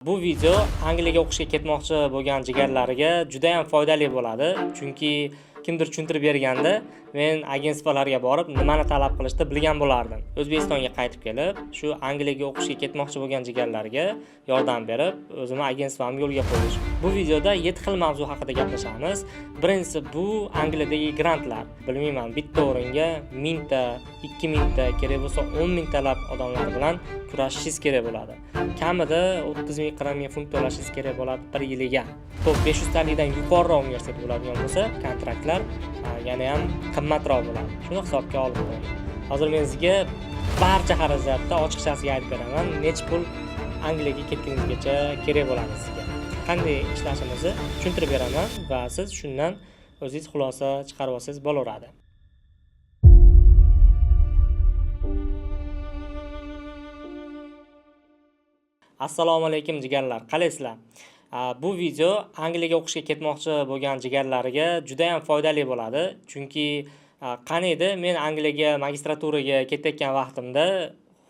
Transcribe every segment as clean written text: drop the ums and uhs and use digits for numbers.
Bu video Angliyaga o'qishga ketmoqchi bo'lgan jigarlariga juda ham foydali bo'ladi. Chunki kimdir tushuntirib berganda men agentstvalarga borib nimani talab qilishni bilgan bo'lardim. O'zbekistonga qaytib kelib, shu Angliyaga o'qishga ketmoqchi bo'lgan jigarlarga yordam berib, o'zimni agentstvamni yo'lga qo'yish. Bu videoda 7 xil mavzu haqida gaplashamiz. Birinchisi bu Angliyadagi grantlar. Bilmayman, bitta o'ringa 1000 ta, 2000 ta, kerak bo'lsa 10 ming talab odamlar bilan kurashishingiz kerak bo'ladi. Kamida 30 ming 40 ming funt to'lashingiz kerak bo'ladi bir yiliga. Top 500 talikdan yuqoriroq universitet bo'ladigan bo'lsa, kontraktlar yana ham qimmatroq bo'ladi. Shuni hisobga olib qo'ying. Hozir men sizga barcha xarajatni ochiqchasiga aytib beraman. Necha pul Angliyaga ketguningizgacha kerak bo'ladi sizga. Qanday ishlashimizni tushuntirib beraman va siz shundan o'zingiz xulosa chiqarib olsangiz bo'laveradi. Assalomu alaykum jigarlar, qalaysizlar? Bu video Angliyaga o'qishga ketmoqchi bo'lgan jigarlariga juda ham foydali bo'ladi. Chunki qani edi men Angliyaga magistraturaga ketayotgan vaqtimda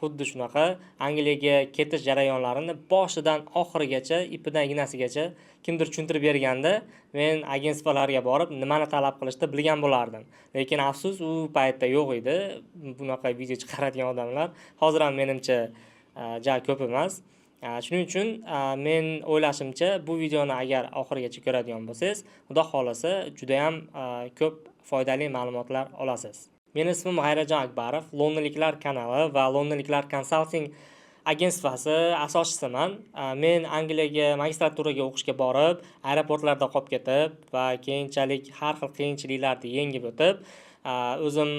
xuddi shunaqa Angliyaga ketish jarayonlarini boshidan oxirigacha, ipidan ignasigacha kimdir tushuntirib berganda, men agentstvalarga borib nimani talab qilishni bilgan bo'lardim. Lekin afsus, u paytda yo'q edi. Bunaqa video chiqaradigan odamlar hozir ham menimcha ko'p emas. Shuning uchun men o'ylashimcha bu videoni agar oxirigacha ko'radigan bo'lsangiz, xudo xolasa juda ham ko'p foydali ma'lumotlar olasiz. Mening ismim G'ayrajon Akbarov, Londonliklar kanali va Londonliklar konsalting agentstvasi asoschisiman. Men Angliyaga magistraturaga o'qishga borib, aeroportlarda qolib ketib va keyinchalik har xil qiyinchiliklarni yengib o'tib, o'zim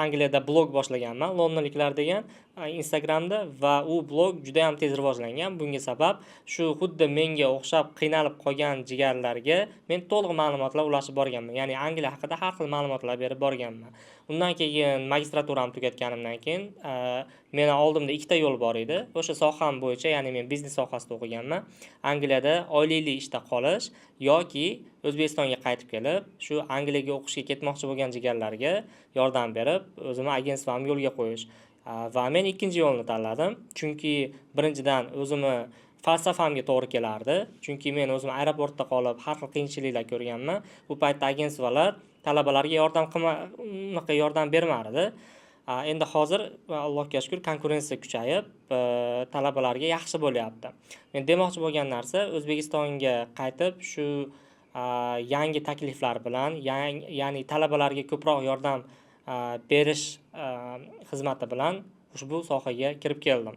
Angliyada blog boshlaganman, Londonliklar degan Instagramda, va u blog juda ham tez rivojlangan. Bunga sabab shu xuddi menga o'xshab qiynalib qolgan jigarlarga men to'liq ma'lumotlar ulashib borganman. Ya'ni Angliya haqida har xil ma'lumotlar berib borganman. Undan keyin magistraturamni tugatganimdan keyin meni oldimda ikkita yo'l bor edi. O'sha soham bo'yicha, ya'ni men biznes sohasida o'qiganman. Angliyada oylikli ishda qolish yoki O'zbekistonga qaytib kelib, shu Angliyaga o'qishga ketmoqchi bo'lgan jigarlarga yordam berib, o'zimni agentstvamni yo'lga qo'yish. Va men ikkinchi yo'lni tanladim. Chunki birinchidan o'zimni falsafamga to'g'ri kelardi. Chunki men o'zim aeroportda qolib har xil qiyinchiliklar ko'rganman. Bu paytda agentstvalar talabalarga yordam bermardi. Endi hozir Allohga shukr konkurensiya kuchayib, talabalarga yaxshi bo'lyapti. Men demoqchi bo'lgan narsa, O'zbekistonga qaytib shu yangi takliflar bilan, ya'ni talabalarga ko'proq yordam berish xizmati bilan ushbu sohaga kirib keldim.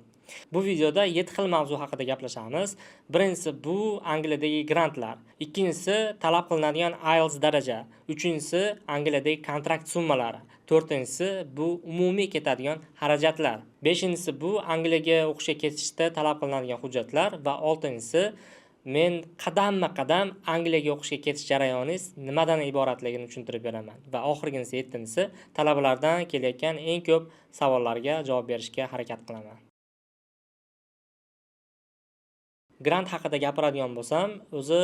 Bu videoda 7 xil mavzu haqida gaplashamiz. Birinchisi bu Angliyadagi grantlar, ikkinchisi talab qilinadigan IELTS daraja, uchinchisi Angliyadagi kontrakt summalari, to'rtinchisi bu umumiy ketadigan xarajatlar, beshinchisi bu Angliyaga o'qishga ketishda talab qilinadigan hujjatlar va oltinchisi men qadamma-qadam Angliyaga o'qishga ketish jarayoningiz nimadan iboratligini tushuntirib beraman va oxirginisi 7-si talabalardan kelayotgan eng ko'p savollarga javob berishga harakat qilaman. Grant haqida gapiradigan bo'lsam, o'zi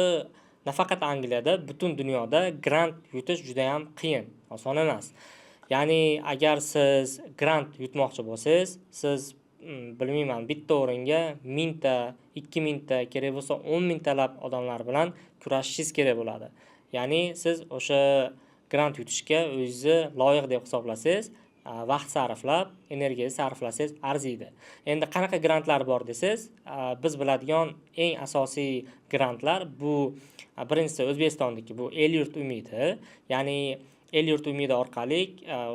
nafaqat Angliyada, butun dunyoda grant yutish juda ham qiyin, oson emas. Ya'ni agar siz grant yutmoqchi bo'lsangiz, siz bilmayman, bitta o'ringa 1000 ta, 2000 ta, kerak bo'lsa 10 ming talab odamlar bilan kurashishingiz kerak bo'ladi. Ya'ni siz o'sha grant yutishga o'zingizni loyiq deb hisoblasangiz, vaqt sarflab, energiyangizni sarflasangiz arziydi. Endi qanaqa grantlar bor desangiz, biz biladigan eng asosiy grantlar bu birinchisi O'zbekistondagi bu El-yurt umidi, ya'ni El-yurt umidi orqali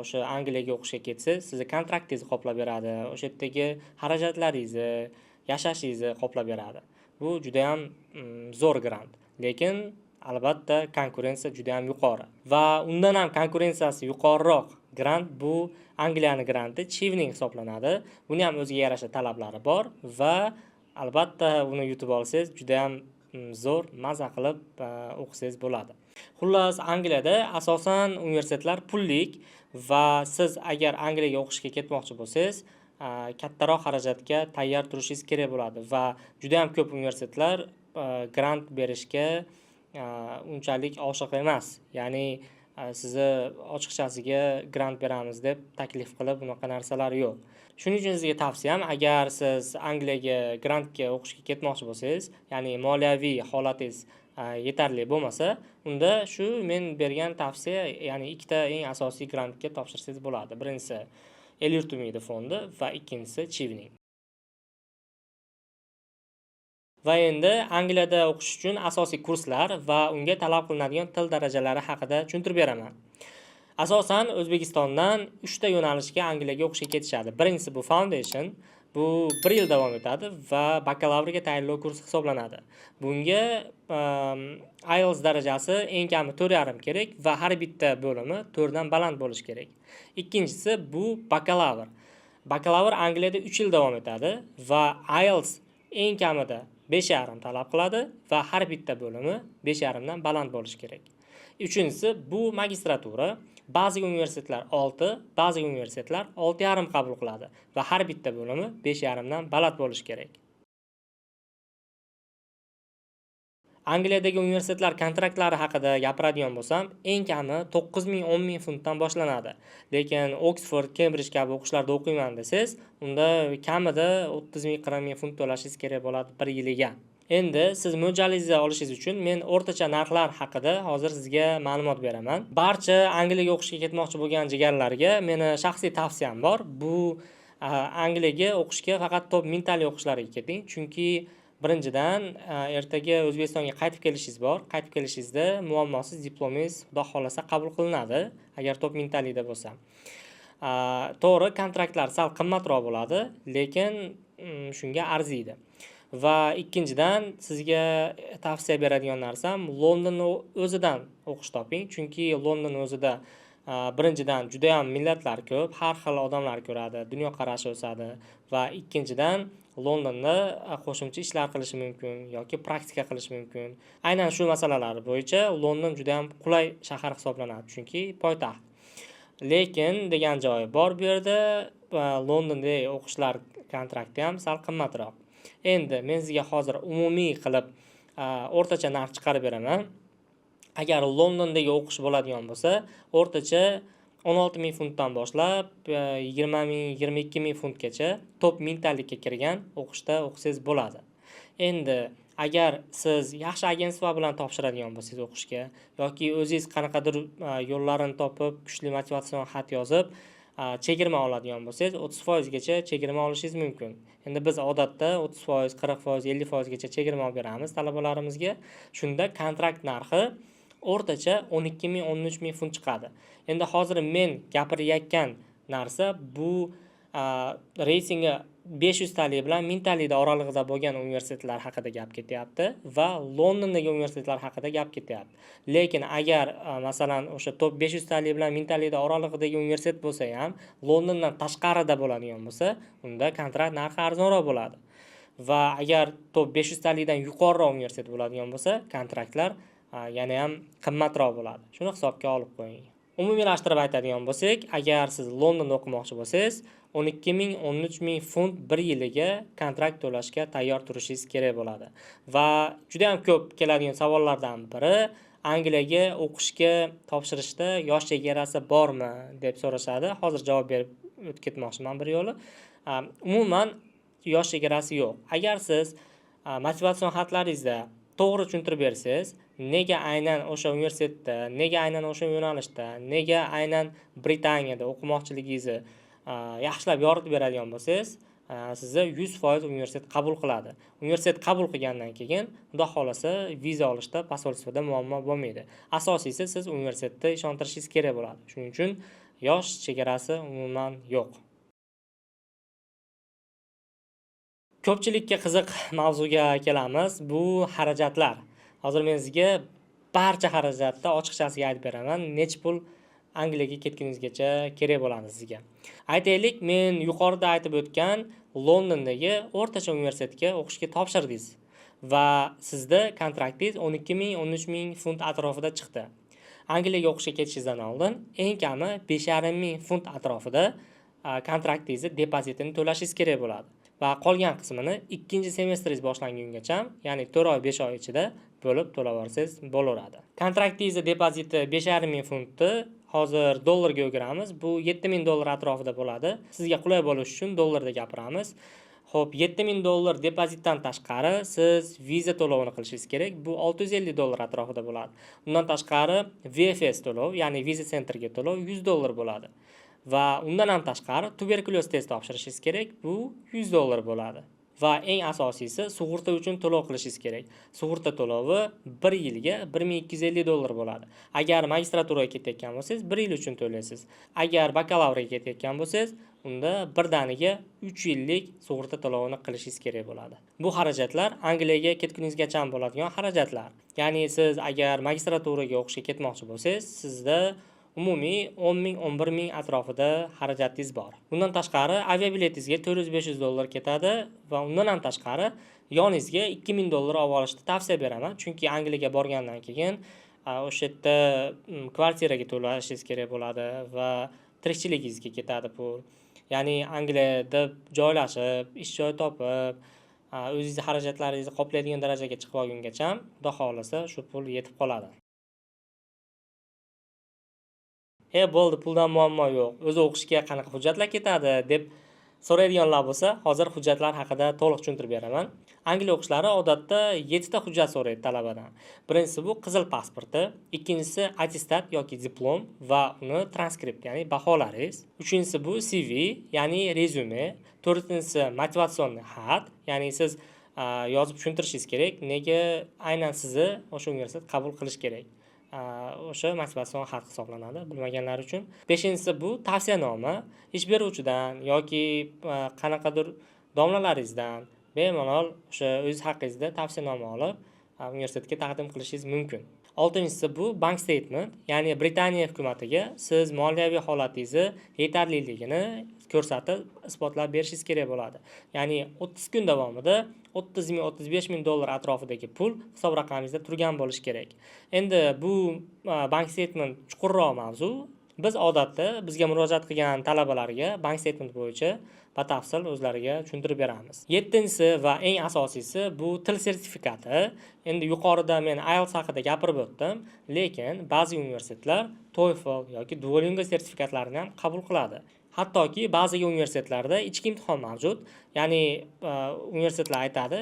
o'sha Angliyaga o'qishga ketsangiz, sizni kontraktingizni qoplab beradi, o'sha yerdagi xarajatlaringizni, yashashingizni qoplab beradi. Bu juda ham zo'r grant, lekin albatta konkurensiya juda ham yuqori. Va undan ham konkurensiyasi yuqoriroq grant bu Angliyani granti, Chevening hisoblanadi. Buni ham o'ziga yarasha talablari bor va albatta uni yutib olsangiz juda ham zo'r maza qilib o'qisangiz bo'ladi. Xullas, Angliyada asosan universitetlar pullik va siz agar Angliyaga o'qishga ketmoqchi bo'lsangiz, kattaroq xarajatga tayyor turishingiz kerak bo'ladi va juda ham ko'p universitetlar grant berishga unchalik oshiq emas. Ya'ni sizni ochiqchasiga grant beramiz deb taklif qilib, bunaqa narsalar yo'q. Shuning uchun sizga tavsiyam, agar siz Angliyaga grantga o'qishga ketmoqchi bo'lsangiz, ya'ni moliyaviy holatingiz yetarli bo'lmasa, unda shu men bergan tavsiya, ya'ni ikkita eng asosiy grantga topshirsangiz bo'ladi. Birinchisi El-yurt umidi fondi va ikkinchisi Chevening. Va endi Angliyada o'qish uchun asosiy kurslar va unga talab qilinadigan til darajalari haqida tushuntirib beraman. Asosan O'zbekistondan 3 ta yo'nalishga Angliyaga o'qishga ketishadi. Birinchisi bu Foundation, bu 1 yil davom etadi va bakalavrga tayyorlov kursi hisoblanadi. Bunga IELTS darajasi eng kami 4,5 kerak va har bitta bo'limi 4 dan baland bo'lishi kerak. Ikkinchisi bu bakalavr. Bakalavr Angliyada 3 yil davom etadi va IELTS eng kamida 5,5 talab qiladi va har bitta bo'limi 5,5 dan baland bo'lishi kerak. Uchinchisi bu magistratura. Ba'zi universitetlar 6, ba'zi universitetlar 6,5 qabul qiladi va har bitta bo'limi 5,5 dan baland bo'lishi kerak. Angliyadagi universitetlar kontraktlari haqida gapiradigan bo'lsam, eng kami 9,000-10,000 funtdan boshlanadi. Lekin Oxford, Cambridge kabi o'qishlarda o'qiyman desangiz, unda kamida 30,000-40,000 funt to'lashingiz kerak bo'ladi 1 yiliga. Endi siz mo'ljallingizni olishingiz uchun men o'rtacha narxlar haqida hozir sizga ma'lumot beraman. Barcha Angliyaga o'qishga ketmoqchi bo'lgan jigarlarga meni shaxsiy tavsiyam bor. Bu Angliyaga o'qishga faqat top mintali o'qishlarga keting, chunki birinchidan ertaga O'zbekistonga qaytib kelishingiz bor. Qaytib kelishingizda muammosiz diplomingiz xudo xolasa qabul qilinadi, agar top mintalida bo'lsa. To'g'ri, kontraktlar sal qimmatroq bo'ladi, lekin shunga arziydi. Va ikkinchidan sizga tavsiya beradigan narsam London o'zidan o'qish toping, chunki London o'zida birinchidan juda ham millatlar ko'p, har xil odamlar ko'radi, dunyo qarashi o'sadi va ikkinchidan Londonda qo'shimcha ishlar qilish mumkin yoki praktika qilish mumkin. Aynan shu masalalar bo'yicha London juda ham qulay shahar hisoblanadi, chunki poytaxt. Lekin degan joyi bor bu yerda, Londonda o'qishlar kontrakti ham sal qimmatroq. Endi men sizga hozir umumiy qilib o'rtacha narx chiqarib beraman. Agar Londondagi o'qish bo'ladigan bo'lsa, o'rtacha 16,000 funtdan boshlab 20,000, 22,000 funtgacha top mintalikka kirgan o'qishda o'qisangiz bo'ladi. Endi agar siz yaxshi agentstva bilan topshiradigan bo'lsangiz o'qishga yoki o'zingiz qanaqadir yo'llarini topib, kuchli motivatsion xat yozib, chegirma oladigan bo'lsangiz 30% gacha chegirma olishingiz mumkin. Endi biz odatda 30%, 40%, 50% gacha chegirma olib beramiz talabalarimizga. Shunda kontrakt narxi o'rtacha 12,000, 13,000 funt chiqadi. Endi hozir men gapirayotgan narsa bu reytingi 500 talik bilan 1000 talikda oralig'ida bo'lgan universitetlar haqida gap ketyapti va Londondagi universitetlar haqida gap ketyapti. Lekin agar masalan o'sha top 500 talik bilan 1000 talikda oralig'idagi universitet bo'lsa ham, Londondan tashqarida bo'ladigan bo'lsa, unda kontrakt narxi arzonroq bo'ladi. Va agar top 500 talikdan yuqoriroq universitet bo'ladigan bo'lsa, kontraktlar yana ham qimmatroq bo'ladi. Shuni hisobga olib qo'ying. Umumiylashtirib aytadigan bo'lsak, agar siz Londonda o'qimoqchi bo'lsangiz, 12,000, 13,000 funt 1 yiliga kontrakt to'lashga tayyor turishingiz kerak bo'ladi. Va juda ham ko'p keladigan savollardan biri Angliyaga o'qishga topshirishda yosh chegarasi bormi deb so'rashadi. Hozir javob berib o'tib ketmoqchiman bir yo'li. Umuman yosh chegarasi yo'q. Agar siz motivatsion xatlaringizda to'g'ri tushuntirib bersangiz, nega aynan o'sha universitetda, nega aynan o'sha yo'nalishda, nega aynan Britaniyada o'qimoqchiligingizni yaxshilab yoritib beradigan bo'lsangiz, sizni 100% universitet qabul qiladi. Universitet qabul qilgandan keyin, xudo xolasa, viza olishda, posolstvada muammo bo'lmaydi. Asosiysi siz universitetda ishontirishingiz kerak bo'ladi. Shuning uchun yosh chegarasi umuman yo'q. Ko'pchilikka qiziq mavzuga kelamiz. Bu xarajatlar. Hozir men sizga barcha xarajatni ochiqchasiga aytib beraman. Nechta pul Angliyaga ketguningizgacha kerak bo'ladi sizga. Aytaylik, men yuqorida aytib o'tgan Londondagi o'rtacha universitetga o'qishga topshirdingiz va sizda kontraktingiz 12,000, 13,000 funt atrofida chiqdi. Angliyaga o'qishga ketishingizdan oldin eng kami 5,500 funt atrofida kontraktingizni depozitini to'lashingiz kerak bo'ladi. va qolgan qismini ikkinchi semestringiz boshlangungacha, ya'ni 4 oy 5 oy ichida bo'lib to'lab olsangiz bo'laveradi. Kontraktingiz depoziti 5,5 ming funtni hozir dollarga o'giramiz. Bu 7,000 dollar atrofida bo'ladi. Sizga qulay bo'lishi uchun dollarda gapiramiz. Xo'p, 7,000 dollar depozitdan tashqari siz viza to'lovini qilishingiz kerak. Bu 650 dollar atrofida bo'ladi. Undan tashqari VFS to'lov, ya'ni Visa Centerga to'lov 100 dollar bo'ladi. Va undan ham tashqari tuberkulyoz test topshirishingiz kerak. Bu 100 dollar bo'ladi. Va eng asosiysi sug'urta uchun to'lov qilishingiz kerak. Sug'urta to'lovi 1 yilga 1250 dollar bo'ladi. Agar magistraturaga ketayotgan bo'lsangiz 1 yil uchun to'laysiz. Agar bakalavrga ketayotgan bo'lsangiz, unda birdaniga 3 yillik sug'urta to'lovini qilishingiz kerak bo'ladi. Bu xarajatlar Angliyaga ketguningizgacha bo'ladigan xarajatlar. Ya'ni siz agar magistraturaga o'qishga ketmoqchi bo'lsangiz, sizda umumiy 10 ming 11 ming atrofida xarajatingiz bor. Bundan tashqari aviabiletingizga 400-500 dollar ketadi va undan ham tashqari yoningizga 2000 dollar olib olishni tavsiya beraman. Chunki Angliyaga borgandan keyin o'sha yerda kvartiraga to'lashingiz kerak bo'ladi va tirikchiligingizga ketadi pul. Ya'ni Angliyada joylashib, ish joy topib, o'zingiz xarajatlaringizni qoplaydigan darajaga chiqib olgungacha, xudo xolasa shu pul yetib qoladi. Bo'ldi, puldan muammo yo'q. O'zi o'qishga qanaqa hujjatlar ketadi deb so'raydiganlar bo'lsa, hozir hujjatlar haqida to'liq tushuntirib beraman. Angliya o'qishlari odatda 7 ta hujjat so'raydi talabadan. Birinchisi bu qizil pasporti, ikkinchisi attestat yoki diplom va uni transkript, ya'ni baholaringiz. Uchinchisi bu CV, ya'ni rezyume. To'rtinchisi motivatsion xat, ya'ni siz yozib tushuntirishingiz kerak, nega aynan sizni o'sha universitet qabul qilish kerak. O'sha motivatsion xat hisoblanadi bilmaganlar uchun. 5-inchisi bu tavsiyanoma, ish beruvchidan yoki qanaqadir domlalaringizdan bemalol o'sha o'z haqqingizda tavsiyanoma olib universitetga taqdim qilishingiz mumkin. 6-inchisi bu bank statement, ya'ni Britaniya hukumatiga siz moliyaviy holatingizni yetarliligini ko'rsatib isbotlab berishingiz kerak bo'ladi. Ya'ni 30 kun davomida 30 ming 35 ming dollar atrofidagi pul hisob raqamingizda turgan bo'lishi kerak. Endi bu bank statement chuqurroq mavzu. Biz odatda bizga murojaat qilgan talabalarga bank statement bo'yicha batafsil o'zlariga tushuntirib beramiz. 7-inchisi va eng asosiysi bu til sertifikati. Endi yuqorida men IELTS haqida gapirib o'tdim, lekin ba'zi universitetlar TOEFL yoki Duolingo sertifikatlarini ham qabul qiladi. Hattoki ba'zi universitetlarda ichki imtihon mavjud. Ya'ni universitetlar aytadi,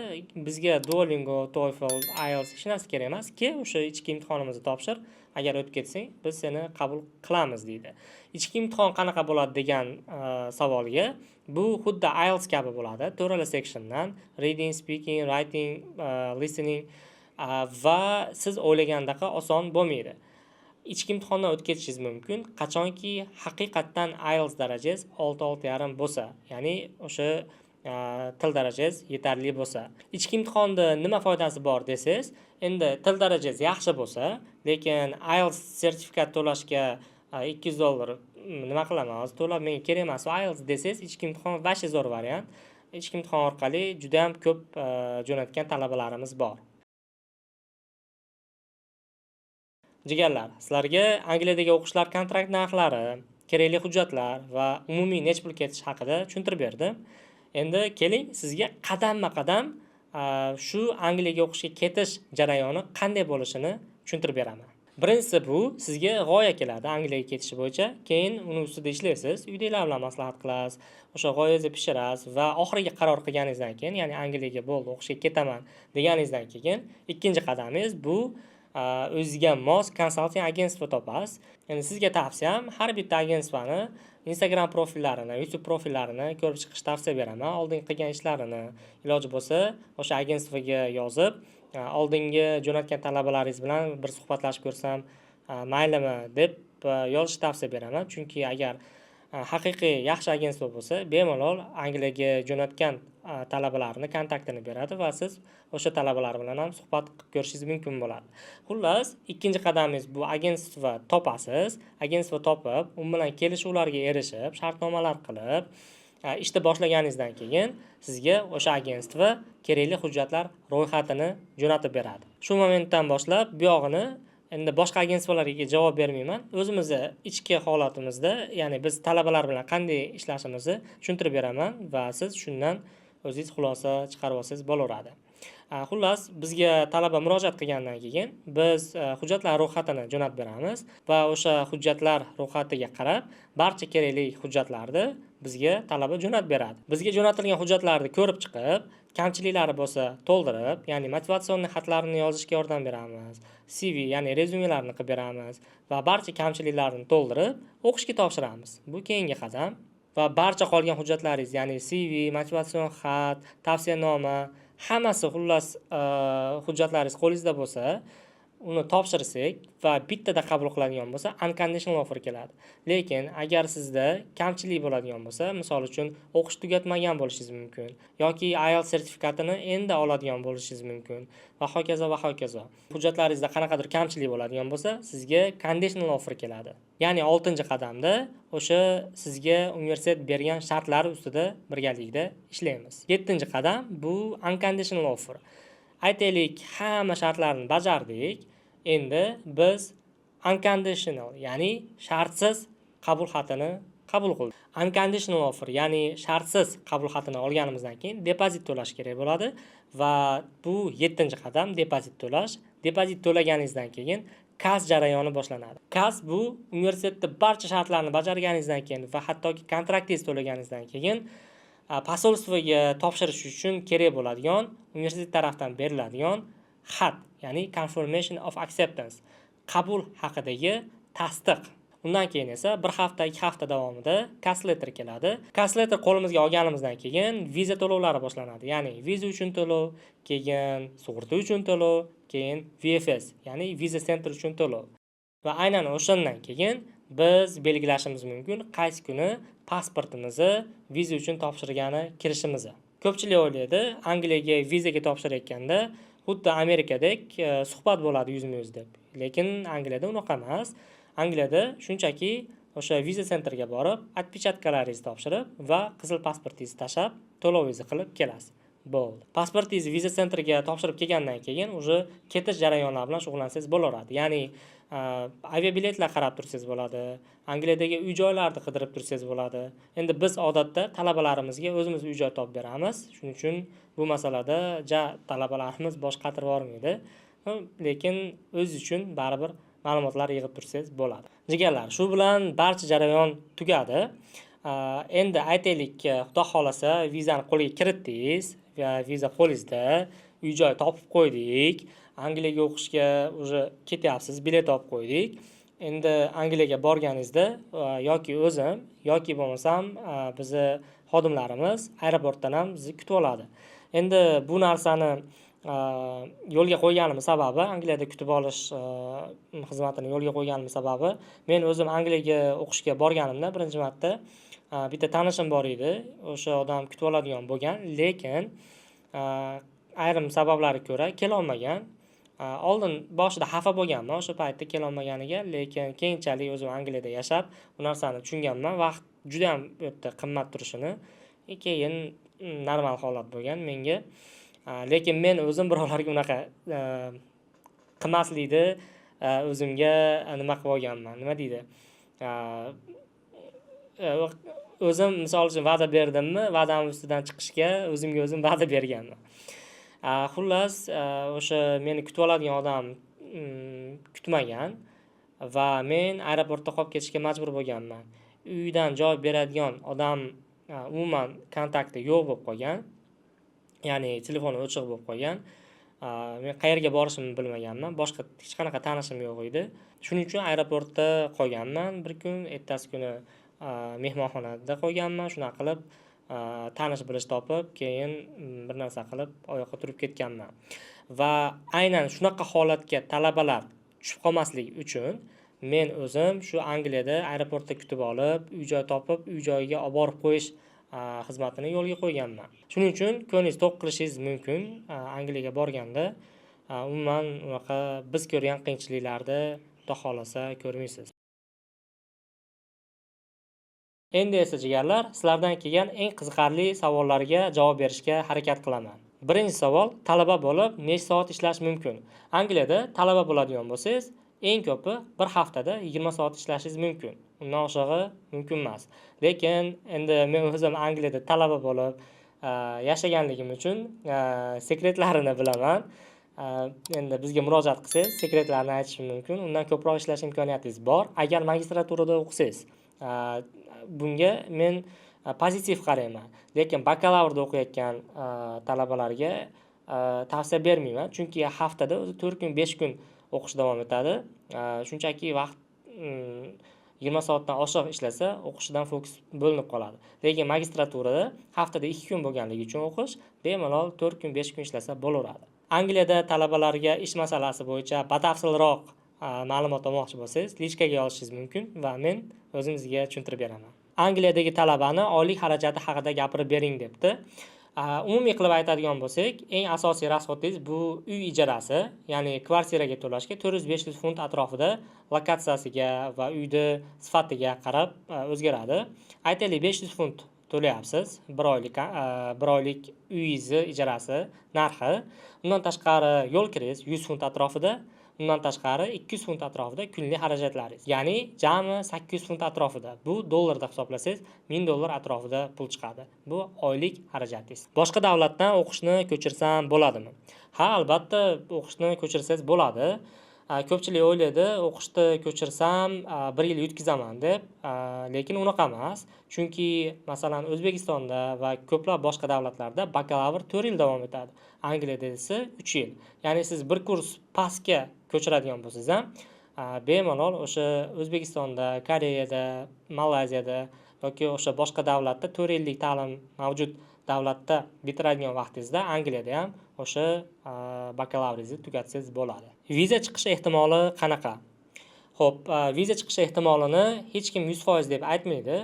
bizga Duolingo, TOEFL, IELTS hech narsa kerak emas, o'sha ichki imtihonimizni topshir, agar o'tib ketsang, biz seni qabul qilamiz deydi. Ichki imtihon qanaqa bo'ladi degan savolga, bu xuddi IELTS kabi bo'ladi. 4 sectiondan reading, speaking, writing, listening va siz o'ylagandaqa oson bo'lmaydi. Ichki imtihondan o'tib ketishingiz mumkin, qachonki haqiqatdan IELTS darajangiz 6-6,5 bo'lsa, ya'ni o'sha til darajangiz yetarli bo'lsa. Ichki imtihonda nima foydasi bor desangiz, endi til darajangiz yaxshi bo'lsa, lekin IELTS sertifikat to'lashga 200 dollar nima qilaman, hozir to'lab menga kerak emas, IELTS desangiz, ichki imtihon vashe zo'r variant. Ichki imtihon orqali juda ham ko'p jo'natgan talabalarimiz bor. Jigarlar, sizlarga Angliyadagi o'qishlar kontrakt narxlari, kerakli hujjatlar va umumiy nech pul ketish haqida tushuntirib berdim. Endi keling, sizga qadamma-qadam shu Angliyaga o'qishga ketish jarayoni qanday bo'lishini tushuntirib beraman. Birinchisi bu sizga g'oya keladi Angliyaga ketish bo'yicha, keyin uni ustida ishlaysiz, uydagilar bilan maslahat qilasiz, o'sha g'oyangizni pishirasiz va oxiriga qaror qilganingizdan keyin, ya'ni Angliyaga bo'ldi, o'qishga ketaman deganingizdan keyin ikkinchi qadamingiz bu o'zingizga mos konsalting agentство topasiz. Endi sizga tavsiyam har bitta agentvani Instagram profillarini, YouTube profillarini ko'rib chiqish tavsiya beraman. Oldingi qilgan ishlarini iloji bo'lsa o'sha agentstvoga yozib, oldingi jo'natgan talabalaringiz bilan bir suhbatlashib ko'rsam maylimi deb yozishni tavsiya beraman. Chunki agar haqiqiy yaxshi agentstvo bo'lsa, bemalol Angliyaga jo'natgan talabalarni kontaktini beradi va siz o'sha talabalar bilan ham suhbat qilib ko'rishingiz mumkin bo'ladi. Xullas, ikkinchi qadamingiz bu agentstvo topasiz. Agentstvo topib, u bilan kelishuvlarga erishib, shartnomalar qilib, ishni boshlaganingizdan keyin sizga o'sha agentstvo kerakli hujjatlar ro'yxatini jo'natib beradi. Shu momentdan boshlab bu yog'ini endi boshqa agentstvolarga javob bermayman. O'zimizni ichki holatimizda, ya'ni biz talabalar bilan qanday ishlashimizni tushuntirib beraman va siz shundan o'zingiz xulosa chiqarib olsangiz bo'laveradi. Xullas, bizga talaba murojaat qilgandan keyin biz hujjatlar ro'yxatini jo'natib beramiz va o'sha hujjatlar ro'yxatiga qarab barcha kerakli hujjatlarni bizga talaba jo'natib beradi. Bizga jo'natilgan hujjatlarni ko'rib chiqib, kamchiliklari bo'lsa to'ldirib, ya'ni motivatsion xatlarini yozishga yordam beramiz. CV, ya'ni rezyumelarni qilib beramiz va barcha kamchiliklarni to'ldirib o'qishga topshiramiz. Bu keyingi qadam. Va barcha qolgan hujjatlaringiz, ya'ni CV, motivatsion xat, tavsiyanoma, hammasi xullas hujjatlaringiz qo'lingizda bo'lsa, uni topshirsak va bittada qabul qiladigan bo'lsa, unconditional offer keladi. Lekin agar sizda kamchilik bo'ladigan bo'lsa, misol uchun o'qish tugatmagan bo'lishingiz mumkin yoki IELTS sertifikatini endi oladigan bo'lishingiz mumkin va hokazo va hokazo. Hujjatlaringizda qanaqadir kamchilik bo'ladigan bo'lsa, sizga conditional offer keladi. Ya'ni 6-qadamda o'sha sizga universitet bergan shartlar ustida birgalikda ishlaymiz. 7-qadam bu unconditional offer. Aytaylik, hamma shartlarni bajardik. Endi biz unconditional, ya'ni shartsiz qabul xatini qabul qildik. Unconditional offer, ya'ni shartsiz qabul xatini olganimizdan keyin depozit to'lash kerak bo'ladi va bu 7-qadam depozit to'lash. Depozit to'laganingizdan keyin KAS jarayoni boshlanadi. KAS bu universitetda barcha shartlarni bajarganingizdan keyin va hattoki kontraktingiz to'laganingizdan keyin posolstvoga topshirish uchun kerak bo'ladigan universitet tarafdan beriladigan xat, ya'ni confirmation of acceptance, qabul haqidagi tasdiq. Undan keyin esa 1 hafta, 2 hafta davomida CAS letter keladi. CAS letter qo'limizga olganimizdan keyin viza to'lovlari boshlanadi. Ya'ni viza uchun to'lov, keyin sug'urta uchun to'lov, keyin VFS, ya'ni Visa Center uchun to'lov. Va aynan o'shandan keyin biz belgilashimiz mumkin qaysi kuni pasportimizni viza uchun topshirgani kirishimizni. Ko'pchilik o'ylaydi, Angliyaga vizaga topshirayotganda xuddi Amerikadek suhbat bo'ladi yuzma-yuz deb. Lekin Angliyada unaqa emas. Angliyada shunchaki o'sha Visa Centerga borib, отпечаткalaringizni topshirib va qizil pasportingizni tashab, to'lovingizni qilib kelasiz. Bo'ldi. Pasportingizni Visa Centerga topshirib kelgandan keyin уже ketish jarayonlari bilan shug'ullansangiz bo'laveradi. Ya'ni aviabiletlar qarab tursangiz bo'ladi, Angliyadagi uy-joylarni qidirib tursangiz bo'ladi. Endi biz odatda talabalarimizga o'zimiz uy-joy topib beramiz. Shuning uchun bu masalada talabalarimiz bosh qatirib yormaydi. Lekin o'z uchun baribir ma'lumotlar yig'ib tursangiz bo'ladi. Jigarlar, shu bilan barcha jarayon tugadi. Endi aytaylik, xudo xolasa vizani qo'lga kiritdingiz va viza qo'lingizda, uy-joy topib qo'ydik. Angliyaga o'qishga уже ketyapsiz, bilet olib qo'ydik. Endi Angliyaga borganingizda yoki o'zim yoki bo'lmasam bizni xodimlarimiz aeroportdan ham bizni kutib oladi. Endi bu narsani yo'lga qo'yganimiz sababi, Angliyada kutib olish xizmatini yo'lga qo'yganimiz sababi, men o'zim Angliyaga o'qishga borganimda birinchi marta bitta tanishim bor edi. O'sha odam kutib oladigan bo'lgan, lekin ayrim sabablarga ko'ra kela olmagan. Oldin boshida xafa bo'lganman o'sha paytda kela olmaganiga, lekin keyinchalik o'zim Angliyada yashab, bu narsani tushunganman. Vaqt juda ham bu yerda qimmat turishini. Keyin normal holat bo'lgan menga. Lekin men o'zim birovlarga unaqa qilmaslikni o'zimga nima qilib olganman, nima deydi? O'zim misol uchun va'da berdimmi, va'dam ustidan chiqishga o'zimga o'zim va'da berganman. Xullas, o'sha meni kutib oladigan odam kutmagan va men aeroportda qolib ketishga majbur bo'lganman. Uydan javob beradigan odam umuman kontakti yo'q bo'lib qolgan. Ya'ni telefoni o'chiq bo'lib qolgan. Men qayerga borishimni bilmaganman. Boshqa hech qanaqa tanishim yo'q edi. Shuning uchun aeroportda qolganman. Bir kun, ertasi kuni mehmonxonada qolganman. Shuna qilib tanish bilish topib, keyin bir narsa qilib oyoqqa turib ketganman. Va aynan shunaqa holatga talabalar tushib qolmasligi uchun men o'zim shu Angliyada aeroportda kutib olib, uy-joy topib, uy-joyiga olib borib qo'yish xizmatini yo'lga qo'yganman. Shuning uchun ko'nglingiz to'q qilishingiz mumkin. Angliyaga borganda umuman unaqa biz ko'rgan qiyinchiliklarni xudo xolasa ko'rmaysiz. Endi esa jigarlar, sizlardan kelgan eng qiziqarli savollarga javob berishga harakat qilaman. Birinchi savol, talaba bo'lib necha soat ishlash mumkin? Angliyada talaba bo'ladigan bo'lsangiz, eng ko'pi bir haftada 20 soat ishlashingiz mumkin. Undan oshig'i mumkin emas. Lekin endi men o'zim Angliyada talaba bo'lib yashaganligim uchun sekretlarini bilaman. Endi bizga murojaat qilsangiz, sekretlarni aytishim mumkin. Undan ko'proq ishlash imkoniyatingiz bor. Agar magistraturada o'qisangiz, bunga men pozitiv qarayman. Lekin bakalavrda o'qiyotgan talabalarga tavsiya bermayman, chunki haftada o'zi 4 kun, 5 kun o'qish davom etadi. Shunchaki vaqt 20 soatdan oshiq ishlasa, o'qishidan fokus bo'linib qoladi. Lekin magistraturada haftada 2 kun bo'lganligi uchun o'qish, bemalol 4 kun, 5 kun ishlasa bo'laveradi. Angliyada talabalarga ish masalasi bo'yicha batafsilroq ma'lumot olmoqchi bo'lsangiz, lichkaga yozishingiz mumkin va men o'zingizga tushuntirib beraman. Angliyadagi talabani oylik xarajati haqida gapirib bering debdi. Umumiy qilib aytadigan bo'lsak, eng asosiy rasxodingiz bu uy ijarasi, ya'ni kvartiraga to'lashga 400-500 funt atrofida lokatsiyasiga va uyni sifatiga qarab o'zgaradi. Aytaylik 500 funt to'layapsiz bir oylik uyingizni ijarasi narxi. Undan tashqari yo'l kiringiz 100 funt atrofida. Undan tashqari 200 funt atrofida kunlik xarajatlaringiz. Ya'ni jami 800 funt atrofida. Bu dollarda hisoblasangiz $1000 atrofida pul chiqadi. Bu oylik xarajatingiz. Boshqa davlatdan o'qishni ko'chirsam bo'ladimi? Ha, albatta o'qishni ko'chirsangiz bo'ladi. Ko'pchilik o'ylaydi, o'qishni ko'chirsam 1 yil yutkizaman deb, lekin unaqa emas. Chunki masalan O'zbekistonda va ko'plab boshqa davlatlarda bakalavr 4 yil davom etadi. Angliyada esa 3 yil. Ya'ni siz bir kurs pastga ko'chiradigan bo'lsangiz ham, bemalol o'sha O'zbekistonda, Koreyada, Malayziyada yoki o'sha boshqa davlatda 4 yillik ta'lim mavjud davlatda bitiradigan vaqtingizda Angliyada ham o'sha bakalavringizni tugatsangiz bo'ladi. Viza chiqish ehtimoli qanaqa? Xo'p, viza chiqish ehtimolini hech kim 100% deb aytmaydi.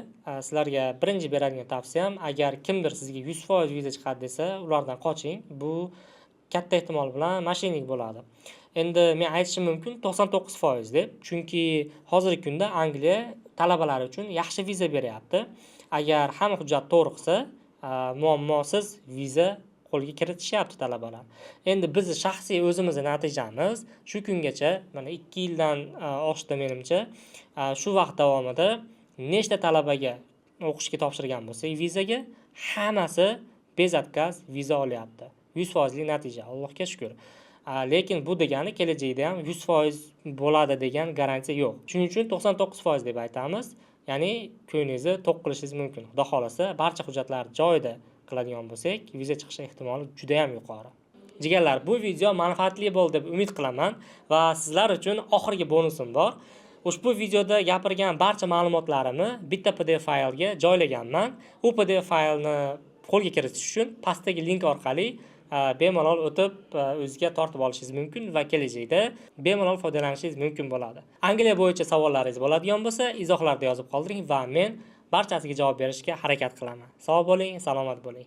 Sizlarga birinchi beradigan tavsiyam, agar kimdir sizga 100% viza chiqadi desa, ulardan qoching. Bu katta ehtimol bilan moshinik bo'ladi. Endi men aytishim mumkin 99% deb, chunki hozirgi kunda Angliya talabalar uchun yaxshi viza beryapti. Agar hamma hujjat to'g'ri qilsa, muammosiz viza qo'lga kiritishyapti talabalar. Endi bizni shaxsiy o'zimizning natijamiz shu kungacha mana 2 yildan oshdi menimcha. Shu vaqt davomida nechta talabaga o'qishga topshirgan bo'lsak, vizaga hammasi bezatkaz viza olyapti. 100% lik natija, Allohga shukr. Lekin bu degani kelajakda ham 100% bo'ladi degan garantiya yo'q. Shuning uchun 99% deb aytamiz. Ya'ni ko'nglingizni to'q qilishingiz mumkin. Xudo xolasa, barcha hujjatlar joyida qiladigan bo'lsak, viza chiqish ehtimoli juda ham yuqori. Jigarlar, bu video manfaatli bo'ldi deb umid qilaman va sizlar uchun oxirgi bonusim bor. Ushbu videoda gapirgan barcha ma'lumotlarimni bitta PDF faylga joylaganman. U PDF faylni qo'lga kiritish uchun pastdagi link orqali bemalol o'tib o'zingizga tortib olishingiz mumkin va kelajakda bemalol foydalanishingiz mumkin bo'ladi. Angliya bo'yicha savollaringiz bo'ladigan bo'lsa, izohlarda yozib qoldiring va men barchasiga javob berishga harakat qilaman. Sog' bo'ling, salomat bo'ling.